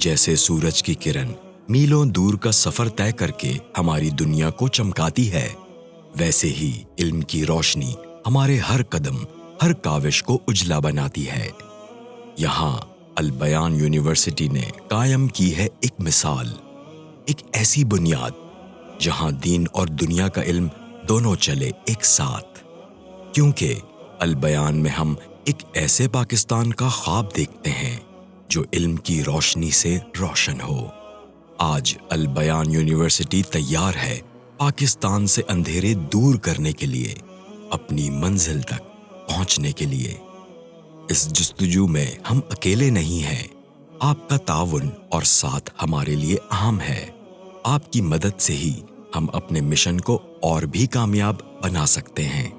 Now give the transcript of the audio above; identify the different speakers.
Speaker 1: جیسے سورج کی کرن میلوں دور کا سفر طے کر کے ہماری دنیا کو چمکاتی ہے، ویسے ہی علم کی روشنی ہمارے ہر قدم، ہر کاوش کو اجلا بناتی ہے۔ یہاں البیان یونیورسٹی نے قائم کی ہے ایک مثال، ایک ایسی بنیاد جہاں دین اور دنیا کا علم دونوں چلے ایک ساتھ، کیونکہ البیان میں ہم ایک ایسے پاکستان کا خواب دیکھتے ہیں جو علم کی روشنی سے روشن ہو۔ آج البیان یونیورسٹی تیار ہے پاکستان سے اندھیرے دور کرنے کے لیے، اپنی منزل تک پہنچنے کے لیے۔ اس جستجو میں ہم اکیلے نہیں ہیں، آپ کا تعاون اور ساتھ ہمارے لیے اہم ہے۔ آپ کی مدد سے ہی ہم اپنے مشن کو اور بھی کامیاب بنا سکتے ہیں۔